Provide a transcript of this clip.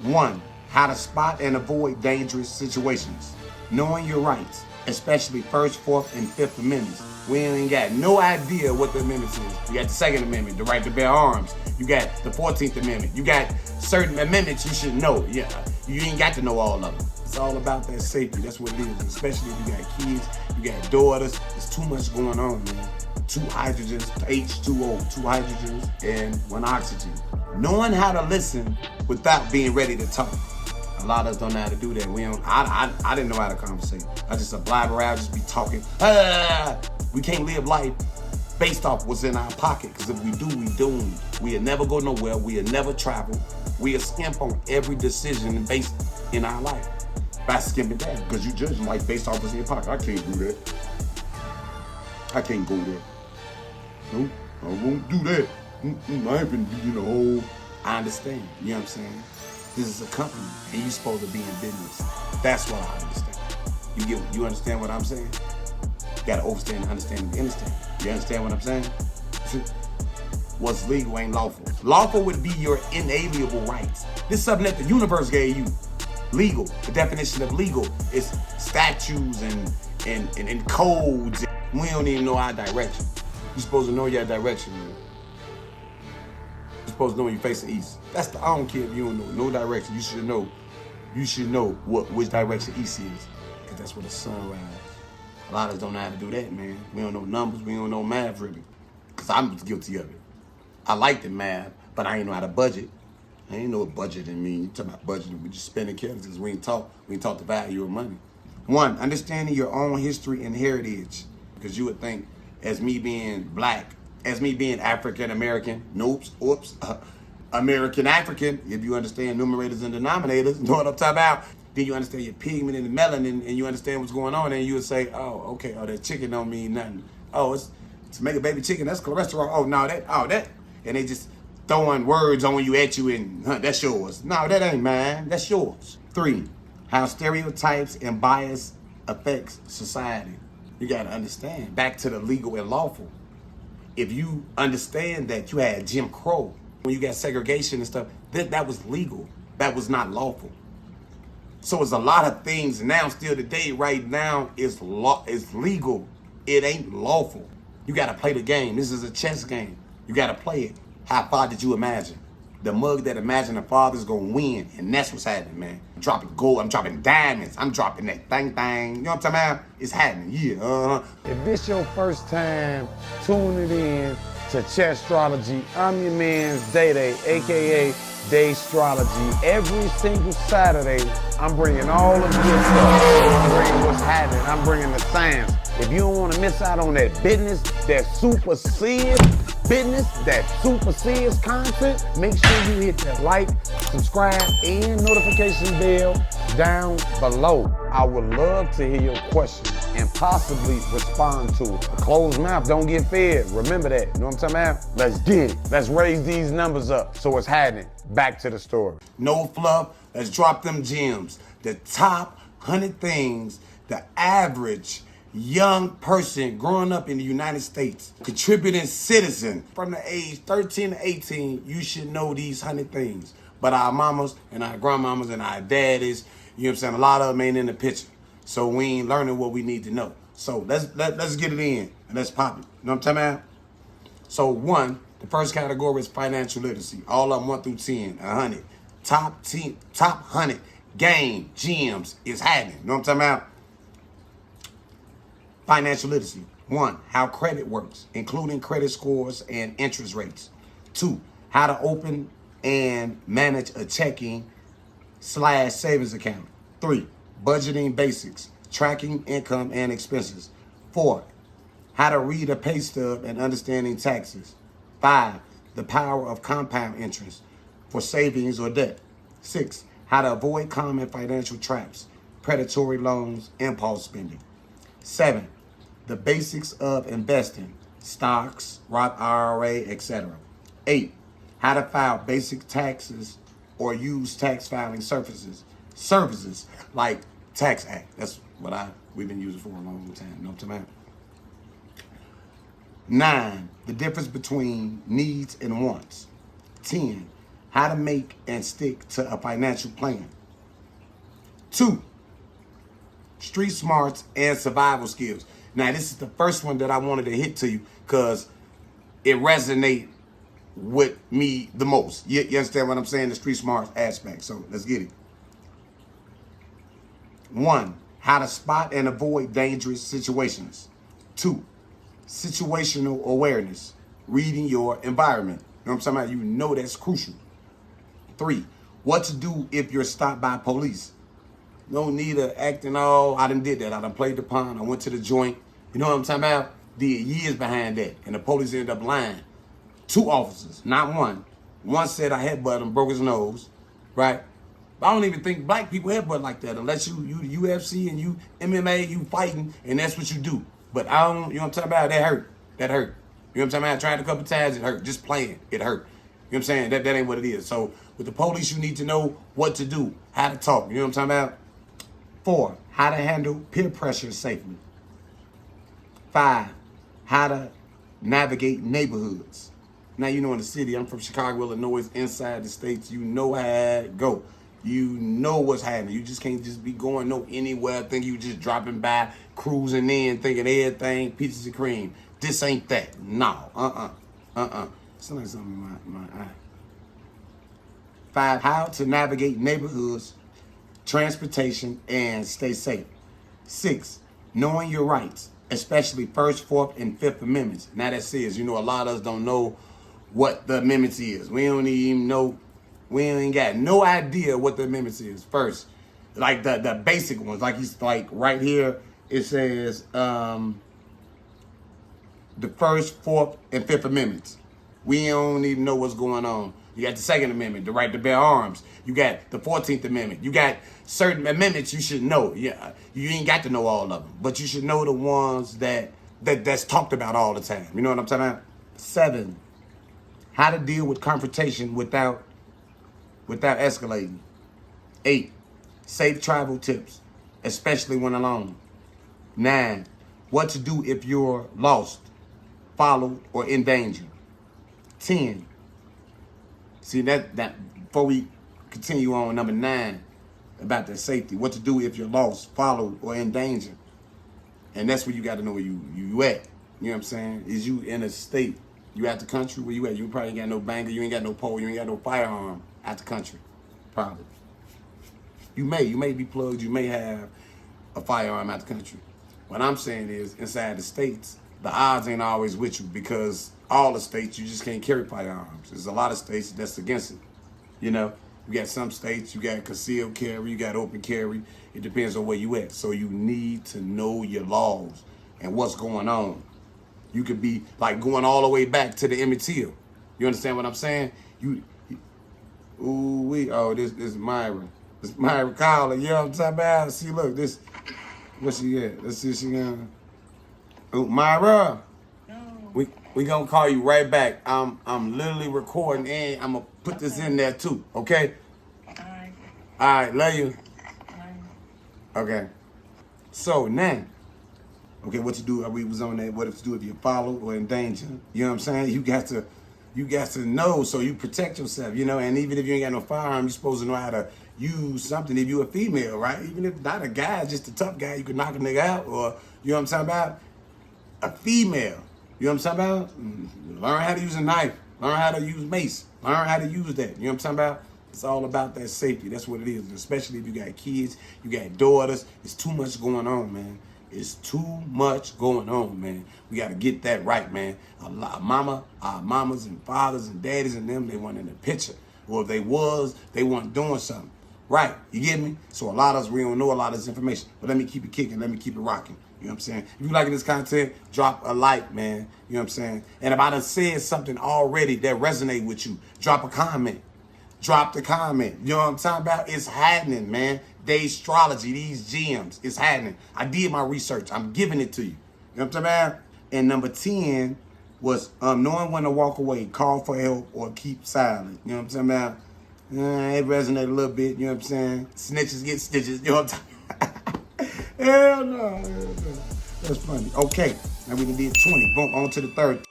1. How to spot and avoid dangerous situations. Knowing your rights, especially First, Fourth, and Fifth Amendments. We ain't got no idea what the amendments is. You got the Second Amendment, the right to bear arms. You got the 14th Amendment. You got certain amendments you should know. Yeah, you ain't got to know all of them. It's all about that safety. That's what it is. Especially if you got kids, you got daughters. There's too much going on, man. 2 hydrogens, H2O, 2 hydrogens, and 1 oxygen. Knowing how to listen without being ready to talk. A lot of us don't know how to do that. I didn't know how to conversate. I just blabber around, just be talking. We can't live life based off what's in our pocket, because if we do, we doomed. We'll never go nowhere. We'll never travel. We'll skimp on every decision based in our life by skimping that, because you judging life based off what's in your pocket. I can't do that. I can't go there. No, I won't do that. I ain't been in the hole. I understand. You know what I'm saying? This is a company, and you're supposed to be in business. That's what I understand. You understand what I'm saying? You gotta overstand, understand, and understand. You understand what I'm saying? What's legal ain't lawful. Lawful would be your inalienable rights. This is something that the universe gave you. Legal. The definition of legal is statutes and codes. We don't even know our direction. You're supposed to know your direction, man. You're supposed to know when you're facing east. I don't care if you don't know no direction. You should know. You should know which direction east is, because that's where the sun rises. A lot of us don't know how to do that, man. We don't know numbers. We don't know math, really. Because I'm guilty of it. I like the math, but I ain't know how to budget. I ain't know what budgeting means. You talking about budgeting. We just spending careless because we ain't taught the value of money. 1, understanding your own history and heritage. Because you would think, as me being black, as me being African-American, American-African, if you understand numerators and denominators, know what I'm talking about, then you understand your pigment and the melanin, and you understand what's going on, and you would say, oh, okay, that chicken don't mean nothing. Oh, it's to make a baby chicken, that's cholesterol. Oh, no, that. And they just throwing words on you at you, and that's yours. No, that ain't mine, that's yours. 3, how stereotypes and bias affects society. You gotta understand, back to the legal and lawful. If you understand that you had Jim Crow, when you got segregation and stuff, that was legal. That was not lawful. So it's a lot of things now, still today, right now, is legal. It ain't lawful. You gotta play the game. This is a chess game. You gotta play it. How far did you imagine? The mug that imagined the father's gonna win, and that's what's happening, man. I'm dropping gold, I'm dropping diamonds, I'm dropping that thing. You know what I'm talking about? It's happening, yeah. If this your first time tuning in to Chesstrology, I'm your man's Day, aka Daystrology. Every single Saturday, I'm bringing all of this stuff. I'm bringing what's happening. I'm bringing the science. If you don't want to miss out on that business that supersedes content, make sure you hit that like, subscribe, and notification bell down below. I would love to hear your questions and possibly respond to it. A closed mouth don't get fed. Remember that. You know what I'm talking about? Let's get it. Let's raise these numbers up. So what's happening? Back to the story. No fluff. Let's drop them gems. The top 100 things the average young person growing up in the United States, contributing citizen from the age 13 to 18, you should know these 100 things. But our mamas and our grandmamas and our daddies, you know what I'm saying, a lot of them ain't in the picture. So we ain't learning what we need to know. So let's get it in and let's pop it. You know what I'm talking about? So 1, the first category is financial literacy. All of them 1 through 10, 100. Top 100 game gems is happening. You know what I'm talking about? Financial literacy. 1, how credit works, including credit scores and interest rates. 2, how to open and manage a checking/savings account. 3, budgeting basics, tracking income and expenses. 4, how to read a pay stub and understanding taxes. 5, the power of compound interest for savings or debt. 6, how to avoid common financial traps, predatory loans, impulse spending. 7, the basics of investing, stocks, Roth IRA, etc. 8, how to file basic taxes or use tax filing services like Tax Act. That's what we've been using for a long time. You know what I'm talking about? 9, the difference between needs and wants. 10, how to make and stick to a financial plan. 2, street smarts and survival skills. Now, this is the first one that I wanted to hit to you because it resonates with me the most. You understand what I'm saying? The street smarts aspect. So let's get it. 1, how to spot and avoid dangerous situations. 2, situational awareness, reading your environment. You know what I'm talking about? You know that's crucial. 3, what to do if you're stopped by police. No need of acting all, I done did that. I done played the pond. I went to the joint. You know what I'm talking about? Did years behind that. And the police ended up lying. 2 officers, not one. One said I headbutted him, broke his nose, right? I don't even think black people headbutt like that unless you UFC and you MMA, you fighting, and that's what you do. But I don't, you know what I'm talking about? That hurt. That hurt. You know what I'm talking about? I tried a couple times, it hurt. Just playing, it hurt. You know what I'm saying? That ain't what it is. So with the police, you need to know what to do, how to talk. You know what I'm talking about? 4, how to handle peer pressure safely. 5, how to navigate neighborhoods. Now, you know, in the city, I'm from Chicago, Illinois, inside the states, you know how it go. You know what's happening. You just can't just be going anywhere, think you just dropping by, cruising in, thinking everything, pieces of cream. This ain't that. No, It's like something in my eye. 5, how to navigate neighborhoods, transportation, and stay safe. 6, knowing your rights, especially First, Fourth, and Fifth Amendments. Now that says, you know, a lot of us don't know what the amendments is. We don't even know. We ain't got no idea what the amendments is. First, like the basic ones, like he's like right here. It says the First, Fourth, and Fifth Amendments. We don't even know what's going on. You got the Second Amendment, the right to bear arms. You got the 14th Amendment. You got certain amendments you should know. Yeah, you ain't got to know all of them, but you should know the ones that's talked about all the time. You know what I'm talking about? 7, how to deal with confrontation without escalating. 8, safe travel tips, especially when alone. 9, what to do if you're lost, followed, or in danger. 10, see that before we continue on, number 9, about the safety, what to do if you're lost, followed, or in danger. And that's where you got to know where you at. You know what I'm saying? Is you in a state, you at the country, where you at? You probably ain't got no banger, you ain't got no pole, you ain't got no firearm at the country, probably. You may be plugged, you may have a firearm at the country. What I'm saying is, inside the states, the odds ain't always with you because all the states, you just can't carry firearms. There's a lot of states that's against it. You know, you got some states, you got concealed carry, you got open carry. It depends on where you at. So you need to know your laws and what's going on. You could be like going all the way back to the Emmett Till. You understand what I'm saying? This is Myra. This Myra calling. You know what I'm talking about? See, look, this, where she at? Let's see if she gonna. Oh, Myra. No. We gonna call you right back. I'm literally recording and I'm gonna put this in there too. Okay. All right. Love you. Okay. So now, okay, what to do? We was on that. What to do if you're followed or in danger? You know what I'm saying? You got to know so you protect yourself. You know, and even if you ain't got no firearm, you're supposed to know how to use something. If you're a female, right? Even if not a guy, just a tough guy, you can knock a nigga out. Or you know what I'm talking about? A female. You know what I'm talking about? Learn how to use a knife. Learn how to use mace. Learn how to use that. You know what I'm talking about? It's all about that safety. That's what it is. Especially if you got kids, you got daughters. It's too much going on, man. It's too much going on, man. We got to get that right, man. Our mamas and fathers and daddies and them, they weren't in the picture. Or if they was, they weren't doing something. Right, you get me? So a lot of us, we don't know a lot of this information. But let me keep it kicking. Let me keep it rocking. You know what I'm saying? If you liking this content, drop a like, man. You know what I'm saying? And if I done said something already that resonate with you, drop a comment. Drop the comment. You know what I'm talking about? It's happening, man. Astrology, these gems, it's happening. I did my research. I'm giving it to you. You know what I'm talking about? And number 10 was knowing when to walk away, call for help, or keep silent. You know what I'm talking about? It resonated a little bit. You know what I'm saying? Snitches get stitches. You know what I'm talking about? Hell no. That's funny. Okay. Now we done did 20. Boom. On to the third.